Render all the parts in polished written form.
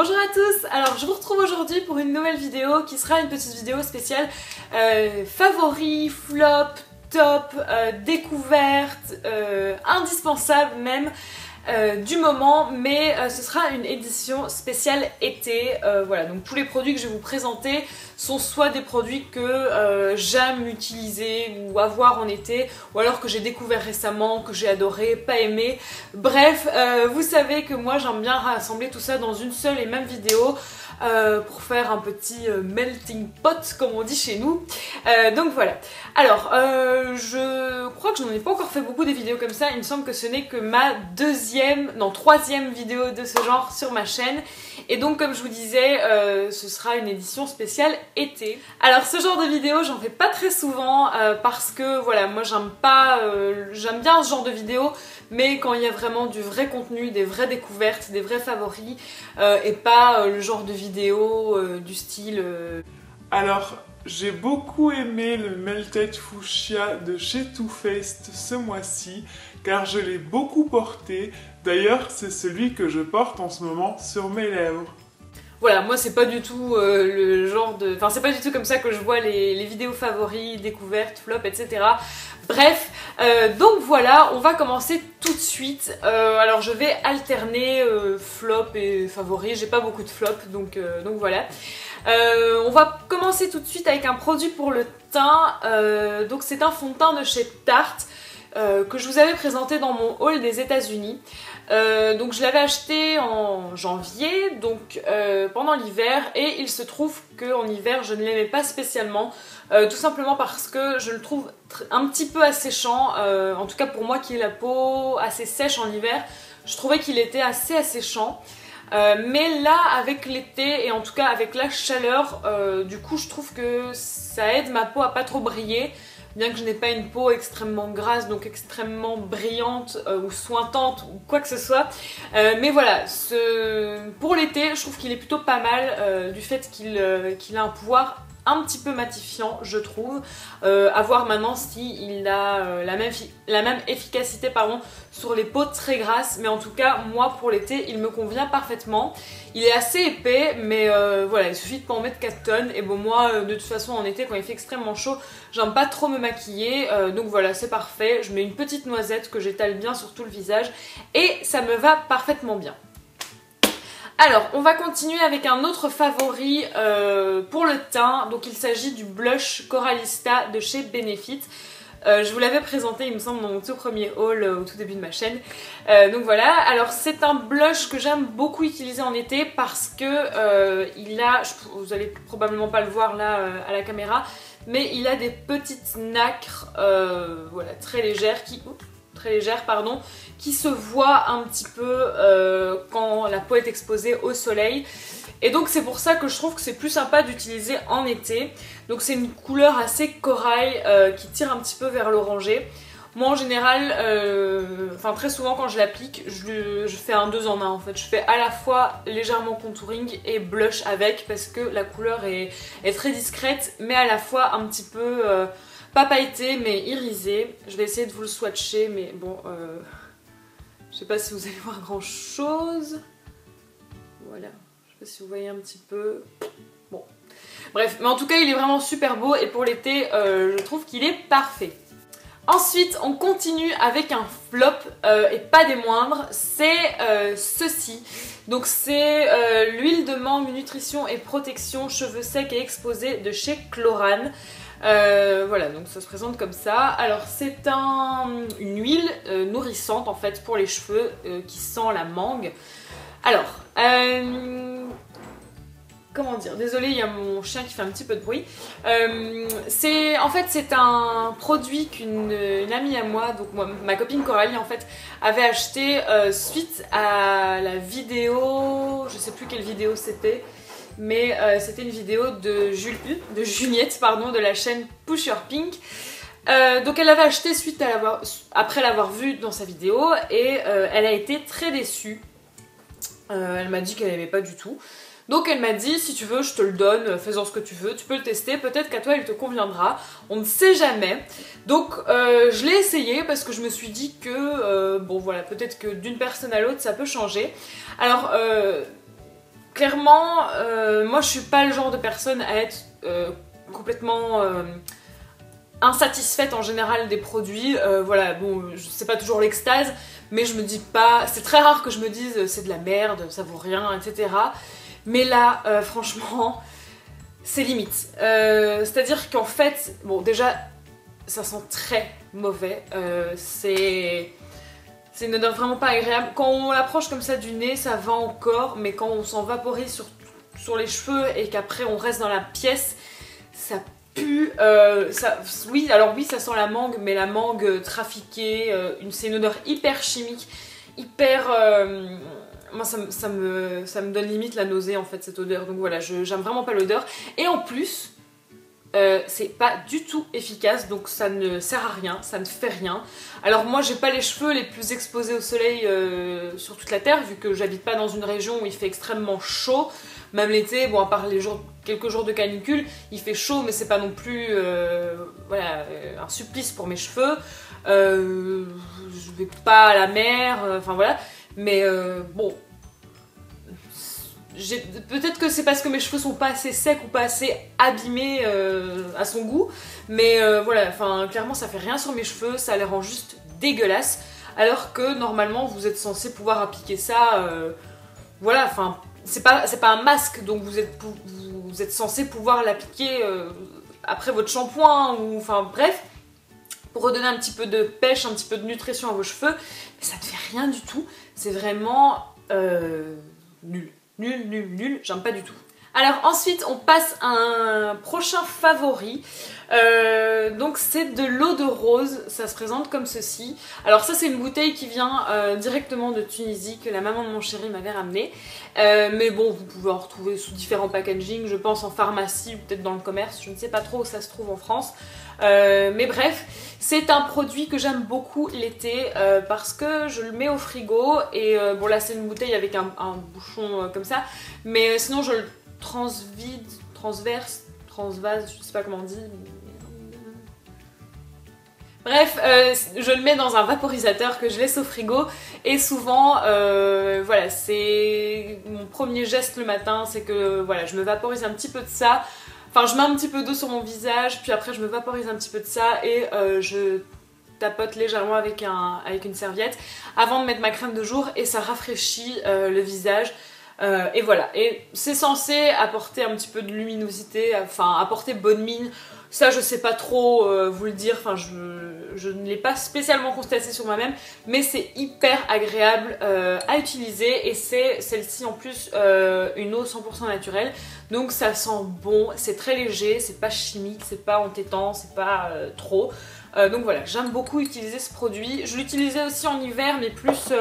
Bonjour à tous, alors je vous retrouve aujourd'hui pour une nouvelle vidéo qui sera une petite vidéo spéciale favoris, flop, top, découverte, indispensable même du moment, mais ce sera une édition spéciale été. Voilà, donc tous les produits que je vais vous présenter sont soit des produits que j'aime utiliser ou avoir en été, ou alors que j'ai découvert récemment, que j'ai adoré, pas aimé. Bref, vous savez que moi j'aime bien rassembler tout ça dans une seule et même vidéo pour faire un petit melting pot comme on dit chez nous. Donc voilà. Alors, je crois que je n'en ai pas encore fait beaucoup des vidéos comme ça. Il me semble que ce n'est que ma troisième vidéo de ce genre sur ma chaîne. Et donc comme je vous disais, ce sera une édition spéciale été. Alors ce genre de vidéo, j'en fais pas très souvent parce que voilà, moi j'aime bien ce genre de vidéo, mais quand il y a vraiment du vrai contenu, des vraies découvertes, des vrais favoris, et pas le genre de vidéo du style... Alors, j'ai beaucoup aimé le Melted Fuchsia de chez Too Faced ce mois-ci, car je l'ai beaucoup porté. D'ailleurs, c'est celui que je porte en ce moment sur mes lèvres. Voilà, moi c'est pas du tout le genre de... Enfin, c'est pas du tout comme ça que je vois les vidéos favoris, découvertes, flop, etc. Bref, donc voilà, on va commencer tout de suite. Alors je vais alterner flop et favoris, j'ai pas beaucoup de flop, donc voilà. On va commencer tout de suite avec un produit pour le teint. Donc c'est un fond de teint de chez Tarte que je vous avais présenté dans mon haul des États-Unis. Donc je l'avais acheté en janvier, donc pendant l'hiver, et il se trouve qu'en hiver je ne l'aimais pas spécialement, tout simplement parce que je le trouve un petit peu asséchant, en tout cas pour moi qui ai la peau assez sèche en hiver, je trouvais qu'il était assez asséchant. Mais là, avec l'été et en tout cas avec la chaleur, du coup je trouve que ça aide ma peau à pas trop briller. Bien que je n'ai pas une peau extrêmement grasse, donc extrêmement brillante ou sointante ou quoi que ce soit. Mais voilà, pour l'été, je trouve qu'il est plutôt pas mal du fait qu'il a un pouvoir un petit peu matifiant, je trouve. À voir maintenant s'il a la même efficacité sur les peaux très grasses. Mais en tout cas, moi pour l'été, il me convient parfaitement. Il est assez épais, mais voilà, il suffit de pas en mettre 4 tonnes. Et bon, moi, de toute façon, en été, quand il fait extrêmement chaud, j'aime pas trop me maquiller. Donc voilà, c'est parfait. Je mets une petite noisette que j'étale bien sur tout le visage. Et ça me va parfaitement bien. Alors, on va continuer avec un autre favori pour le teint. Donc il s'agit du blush Coralista de chez Benefit. Je vous l'avais présenté, il me semble, dans mon tout premier haul au tout début de ma chaîne. Donc voilà, alors c'est un blush que j'aime beaucoup utiliser en été parce que vous allez probablement pas le voir là à la caméra, mais il a des petites nacres voilà, très légères qui se voient un petit peu quand la peau est exposée au soleil. Et donc c'est pour ça que je trouve que c'est plus sympa d'utiliser en été. Donc c'est une couleur assez corail qui tire un petit peu vers l'orangé. Moi en général, très souvent quand je l'applique, je fais un 2 en 1 en fait. Je fais à la fois légèrement contouring et blush avec parce que la couleur est très discrète, mais à la fois un petit peu... pas pailleté mais irisé. Je vais essayer de vous le swatcher, mais bon, je sais pas si vous allez voir grand chose. Voilà, je sais pas si vous voyez un petit peu. Bon, bref, mais en tout cas il est vraiment super beau et pour l'été je trouve qu'il est parfait. Ensuite on continue avec un flop et pas des moindres, c'est ceci. Donc c'est l'huile de mangue nutrition et protection cheveux secs et exposés de chez Chlorane. Voilà, donc ça se présente comme ça. Alors c'est une huile nourrissante en fait pour les cheveux qui sent la mangue. Alors, comment dire, désolée, il y a mon chien qui fait un petit peu de bruit. En fait c'est un produit qu'une amie à moi, donc ma copine Coralie en fait, avait acheté suite à la vidéo, je sais plus quelle vidéo c'était, mais c'était une vidéo de Juliette, de la chaîne Push Your Pink. Donc elle l'avait acheté après l'avoir vu dans sa vidéo et elle a été très déçue. Elle m'a dit qu'elle n'aimait pas du tout. Donc elle m'a dit, si tu veux, je te le donne, fais-en ce que tu veux, tu peux le tester, peut-être qu'à toi il te conviendra, on ne sait jamais. Donc je l'ai essayé parce que je me suis dit que, bon voilà, peut-être que d'une personne à l'autre ça peut changer. Alors clairement, moi je suis pas le genre de personne à être complètement insatisfaite en général des produits. Voilà, bon, c'est pas toujours l'extase, mais je me dis pas... C'est très rare que je me dise c'est de la merde, ça vaut rien, etc. Mais là, franchement, c'est limite. C'est-à-dire qu'en fait, bon déjà, ça sent très mauvais. C'est une odeur vraiment pas agréable. Quand on l'approche comme ça du nez, ça va encore, mais quand on s'en vaporise sur les cheveux et qu'après on reste dans la pièce, ça pue. Oui, alors oui, ça sent la mangue, mais la mangue trafiquée, c'est une odeur hyper chimique, hyper... moi ça me donne limite la nausée en fait, cette odeur, donc voilà, j'aime vraiment pas l'odeur. Et en plus, c'est pas du tout efficace, donc ça ne sert à rien, ça ne fait rien. Alors moi j'ai pas les cheveux les plus exposés au soleil sur toute la terre, vu que j'habite pas dans une région où il fait extrêmement chaud. Même l'été, bon à part quelques jours de canicule, il fait chaud, mais c'est pas non plus voilà, un supplice pour mes cheveux. Je vais pas à la mer, enfin voilà. Mais bon, peut-être que c'est parce que mes cheveux sont pas assez secs ou pas assez abîmés à son goût, mais voilà, enfin clairement ça fait rien sur mes cheveux, ça les rend juste dégueulasses, alors que normalement vous êtes censé pouvoir appliquer ça, voilà, enfin c'est pas un masque, donc vous êtes censé pouvoir l'appliquer après votre shampoing, ou enfin bref, pour redonner un petit peu de pêche, un petit peu de nutrition à vos cheveux, mais ça ne fait rien du tout, c'est vraiment nul. Nul, j'aime pas du tout. Alors ensuite on passe à un prochain favori, donc c'est de l'eau de rose, ça se présente comme ceci. Alors ça c'est une bouteille qui vient directement de Tunisie, que la maman de mon chéri m'avait ramenée, mais bon vous pouvez en retrouver sous différents packaging, je pense en pharmacie ou peut-être dans le commerce, je ne sais pas trop où ça se trouve en France, mais bref, c'est un produit que j'aime beaucoup l'été parce que je le mets au frigo et bon là c'est une bouteille avec un bouchon comme ça, mais sinon je le transvase, je sais pas comment on dit. Bref, je le mets dans un vaporisateur que je laisse au frigo et souvent, voilà, c'est mon premier geste le matin, c'est que voilà, je me vaporise un petit peu de ça. Enfin, je mets un petit peu d'eau sur mon visage, puis après je me vaporise un petit peu de ça et je tapote légèrement avec une serviette avant de mettre ma crème de jour et ça rafraîchit le visage. Et voilà, et c'est censé apporter un petit peu de luminosité, enfin apporter bonne mine. Ça je sais pas trop vous le dire, enfin je ne l'ai pas spécialement constaté sur moi-même, mais c'est hyper agréable à utiliser et c'est celle-ci en plus une eau 100% naturelle, donc ça sent bon, c'est très léger, c'est pas chimique, c'est pas entêtant, c'est pas trop. Donc voilà, j'aime beaucoup utiliser ce produit. Je l'utilisais aussi en hiver, mais plus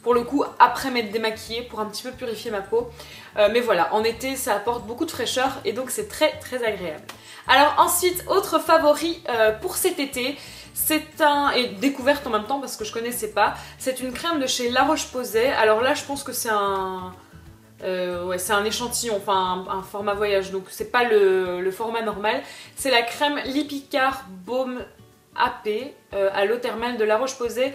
pour le coup après m'être démaquillée pour un petit peu purifier ma peau. Mais voilà, en été ça apporte beaucoup de fraîcheur et donc c'est très très agréable. Alors ensuite, autre favori pour cet été, c'est et découverte en même temps parce que je connaissais pas, c'est une crème de chez La Roche-Posay. Alors là je pense que c'est ouais, c'est un échantillon, enfin un format voyage, donc c'est pas le format normal. C'est la crème Lipicard Baume AP à l'eau thermale de La Roche-Posay,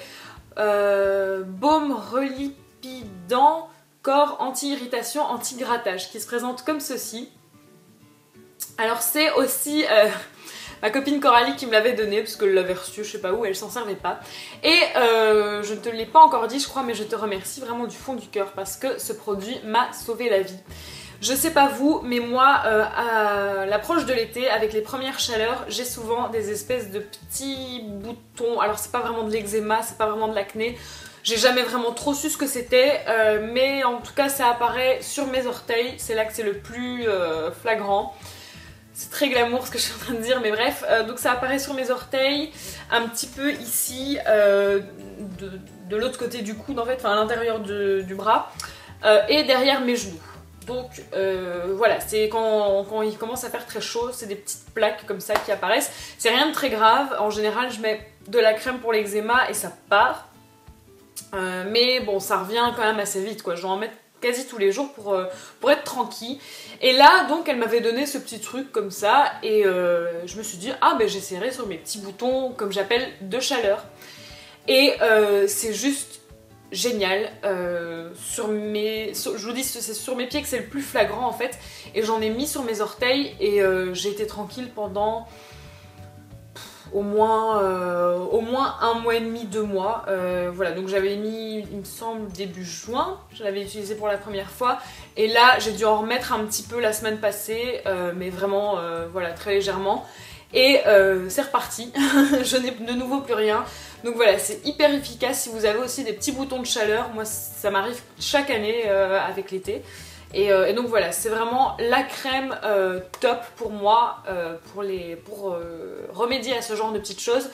baume relipidant, corps anti-irritation, anti-grattage, qui se présente comme ceci. Alors c'est aussi ma copine Coralie qui me l'avait donné parce qu'elle l'avait reçu, je sais pas où, elle s'en servait pas. Et je ne te l'ai pas encore dit je crois, mais je te remercie vraiment du fond du cœur parce que ce produit m'a sauvé la vie. Je sais pas vous, mais moi, à l'approche de l'été, avec les premières chaleurs, j'ai souvent des espèces de petits boutons. Alors c'est pas vraiment de l'eczéma, c'est pas vraiment de l'acné. J'ai jamais vraiment trop su ce que c'était, mais en tout cas ça apparaît sur mes orteils. C'est là que c'est le plus flagrant. C'est très glamour ce que je suis en train de dire, mais bref. Donc ça apparaît sur mes orteils, un petit peu ici, de l'autre côté du coude en fait, enfin à l'intérieur du bras, et derrière mes genoux. Donc voilà, c'est quand il commence à faire très chaud, c'est des petites plaques comme ça qui apparaissent. C'est rien de très grave, en général je mets de la crème pour l'eczéma et ça part. Mais bon, ça revient quand même assez vite quoi, je dois en mettre quasi tous les jours pour être tranquille. Et là donc elle m'avait donné ce petit truc comme ça et je me suis dit ah ben j'essaierai sur mes petits boutons comme j'appelle de chaleur. Et c'est juste génial. Je vous dis, c'est sur mes pieds que c'est le plus flagrant en fait. Et j'en ai mis sur mes orteils et j'ai été tranquille pendant au moins 1 mois et demi, 2 mois. Voilà, donc j'avais mis, il me semble, début juin, je l'avais utilisé pour la première fois. Et là, j'ai dû en remettre un petit peu la semaine passée, mais vraiment, voilà, très légèrement. Et c'est reparti, je n'ai de nouveau plus rien. Donc voilà, c'est hyper efficace si vous avez aussi des petits boutons de chaleur. Moi, ça m'arrive chaque année avec l'été. Et donc voilà, c'est vraiment la crème top pour moi pour remédier à ce genre de petites choses.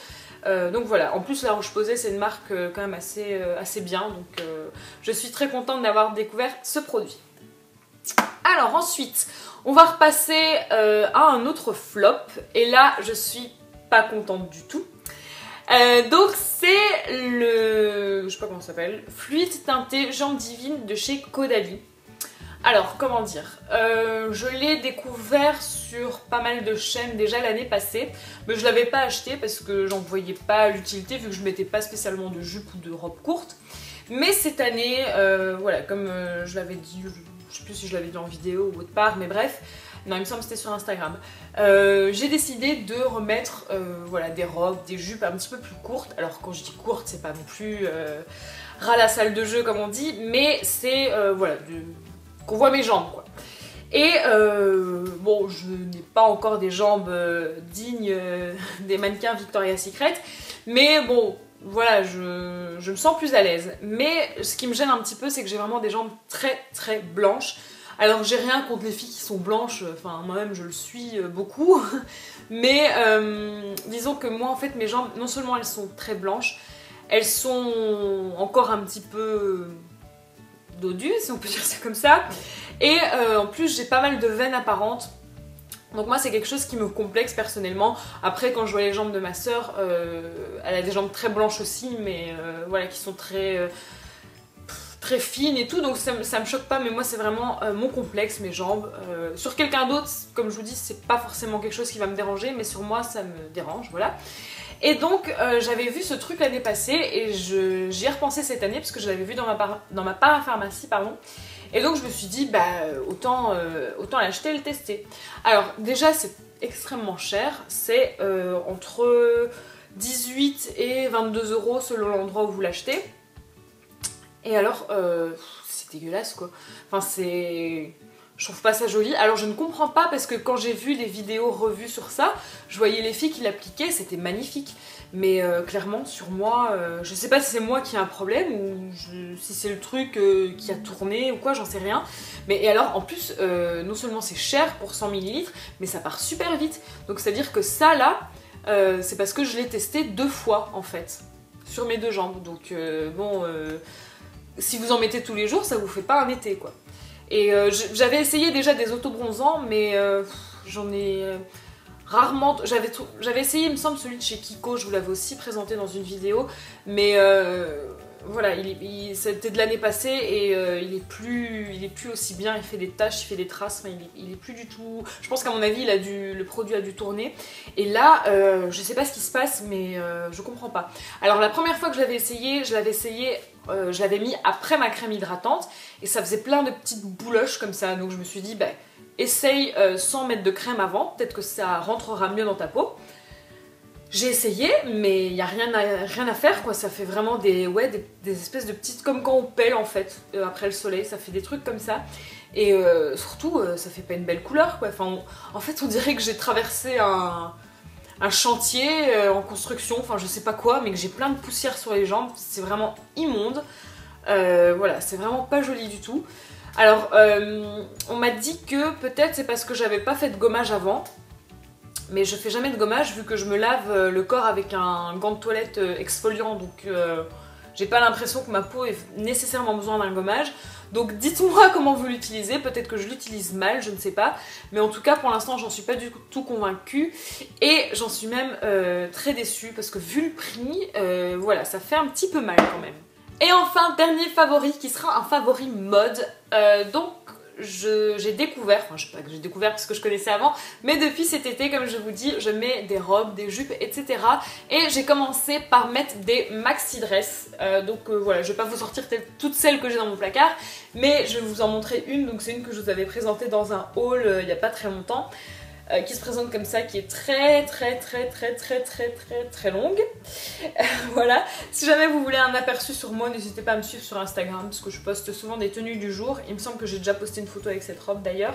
Donc voilà, en plus la Roche-Posay c'est une marque quand même assez bien, donc je suis très contente d'avoir découvert ce produit. Alors ensuite, on va repasser à un autre flop, et là je suis pas contente du tout. Donc c'est le, je sais pas comment ça s'appelle, fluide teinté Jambes Divines de chez Caudalie. Alors, comment dire, je l'ai découvert sur pas mal de chaînes déjà l'année passée, mais je l'avais pas acheté parce que j'en voyais pas l'utilité vu que je mettais pas spécialement de jupe ou de robe courte. Mais cette année, voilà, comme je l'avais dit, je sais plus si je l'avais dit en vidéo ou autre part, mais bref, non, il me semble que c'était sur Instagram. J'ai décidé de remettre voilà, des robes, des jupes un petit peu plus courtes. Alors quand je dis courte, c'est pas non plus ras la salle de jeu comme on dit, mais c'est voilà, qu'on voit mes jambes quoi. Et bon, je n'ai pas encore des jambes dignes des mannequins Victoria's Secret, mais bon, voilà, je me sens plus à l'aise. Mais ce qui me gêne un petit peu, c'est que j'ai vraiment des jambes très très blanches. Alors j'ai rien contre les filles qui sont blanches, enfin moi-même je le suis beaucoup, mais disons que moi en fait mes jambes, non seulement elles sont très blanches, elles sont encore un petit peu dodues, si on peut dire ça comme ça, et en plus j'ai pas mal de veines apparentes. Donc moi c'est quelque chose qui me complexe personnellement. Après quand je vois les jambes de ma soeur, elle a des jambes très blanches aussi, mais voilà, qui sont très fines et tout, donc ça me choque pas, mais moi c'est vraiment mon complexe, mes jambes. Sur quelqu'un d'autre, comme je vous dis, c'est pas forcément quelque chose qui va me déranger, mais sur moi ça me dérange, voilà. Et donc j'avais vu ce truc l'année passée et j'y ai repensé cette année parce que je l'avais vu dans ma parapharmacie, pardon. Et donc je me suis dit, bah autant l'acheter et le tester. Alors déjà c'est extrêmement cher, c'est entre 18 et 22 € selon l'endroit où vous l'achetez. Et alors, c'est dégueulasse quoi. Enfin c'est... Je trouve pas ça joli. Alors je ne comprends pas parce que quand j'ai vu les vidéos revues sur ça, je voyais les filles qui l'appliquaient, c'était magnifique. Mais clairement sur moi, je sais pas si c'est moi qui ai un problème ou si c'est le truc qui a tourné ou quoi, j'en sais rien. Mais et alors en plus, non seulement c'est cher pour 100 ml, mais ça part super vite. Donc c'est à dire que ça là, c'est parce que je l'ai testé 2 fois en fait, sur mes 2 jambes. Donc bon, si vous en mettez tous les jours, ça vous fait pas un été quoi. Et j'avais essayé déjà des autobronzants, mais j'en ai rarement... J'avais essayé, il me semble, celui de chez Kiko, je vous l'avais aussi présenté dans une vidéo, mais voilà, c'était de l'année passée et il est plus aussi bien, il fait des taches, il fait des traces, enfin, il est plus du tout... Je pense qu'à mon avis, le produit a dû tourner. Et là, je sais pas ce qui se passe, mais je comprends pas. Alors la première fois que je l'avais essayé, je l'avais mis après ma crème hydratante et ça faisait plein de petites bouloches comme ça, donc je me suis dit bah essaye sans mettre de crème avant, peut-être que ça rentrera mieux dans ta peau. J'ai essayé, mais il n'y a rien à faire quoi, ça fait vraiment des espèces de petites, comme quand on pèle en fait après le soleil, ça fait des trucs comme ça. Et surtout ça fait pas une belle couleur quoi, enfin, en fait on dirait que j'ai traversé un chantier en construction, enfin je sais pas quoi, mais que j'ai plein de poussière sur les jambes, c'est vraiment immonde. Voilà, c'est vraiment pas joli du tout. Alors, on m'a dit que peut-être c'est parce que j'avais pas fait de gommage avant, mais je fais jamais de gommage vu que je me lave le corps avec un gant de toilette exfoliant, donc j'ai pas l'impression que ma peau ait nécessairement besoin d'un gommage. Donc dites-moi comment vous l'utilisez, peut-être que je l'utilise mal, je ne sais pas. Mais en tout cas pour l'instant j'en suis pas du tout convaincue. Et j'en suis même très déçue parce que vu le prix, voilà, ça fait un petit peu mal quand même. Et enfin, dernier favori qui sera un favori mode. Donc j'ai découvert, enfin je sais pas que j'ai découvert parce que je connaissais avant, mais depuis cet été, comme je vous dis, je mets des robes, des jupes, etc. Et j'ai commencé par mettre des maxi dress. Voilà, je vais pas vous sortir toutes celles que j'ai dans mon placard, mais je vais vous en montrer une. Donc c'est une que je vous avais présentée dans un haul il y a pas très longtemps. Qui se présente comme ça, qui est très longue. Voilà. Si jamais vous voulez un aperçu sur moi, n'hésitez pas à me suivre sur Instagram parce que je poste souvent des tenues du jour. Il me semble que j'ai déjà posté une photo avec cette robe d'ailleurs.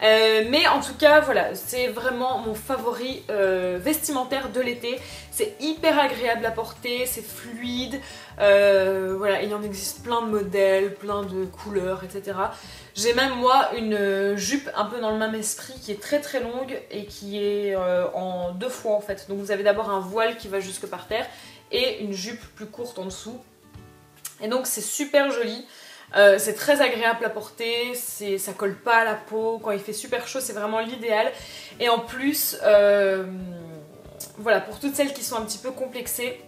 Mais en tout cas, voilà, c'est vraiment mon favori vestimentaire de l'été. C'est hyper agréable à porter, c'est fluide. Voilà, il y en existe plein de modèles, plein de couleurs, etc. J'ai même moi une jupe un peu dans le même esprit qui est très longue et qui est en 2 fois en fait. Donc vous avez d'abord un voile qui va jusque par terre et une jupe plus courte en dessous. Et donc c'est super joli. C'est très agréable à porter, ça colle pas à la peau, quand il fait super chaud c'est vraiment l'idéal. Et en plus, voilà, pour toutes celles qui sont un petit peu complexées,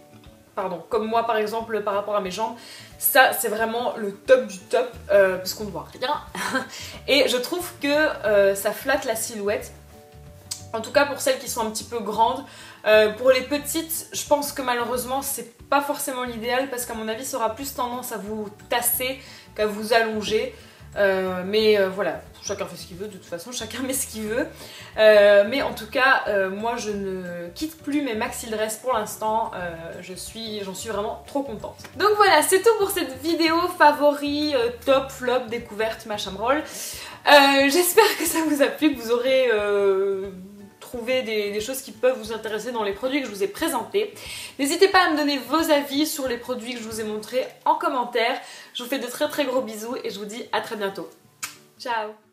comme moi par exemple par rapport à mes jambes, ça c'est vraiment le top du top, parce qu'on ne voit rien. Et je trouve que ça flatte la silhouette. En tout cas pour celles qui sont un petit peu grandes. Pour les petites, je pense que malheureusement c'est pas forcément l'idéal parce qu'à mon avis ça aura plus tendance à vous tasser qu'à vous allonger. Voilà, chacun fait ce qu'il veut, de toute façon chacun met ce qu'il veut. Mais en tout cas, moi je ne quitte plus mes maxi dress pour l'instant, j'en suis vraiment trop contente. Donc voilà, c'est tout pour cette vidéo favori, top, flop, découverte, machin roll. J'espère que ça vous a plu, que vous aurez trouver des choses qui peuvent vous intéresser dans les produits que je vous ai présentés. N'hésitez pas à me donner vos avis sur les produits que je vous ai montrés en commentaire. Je vous fais de très gros bisous et je vous dis à très bientôt. Ciao!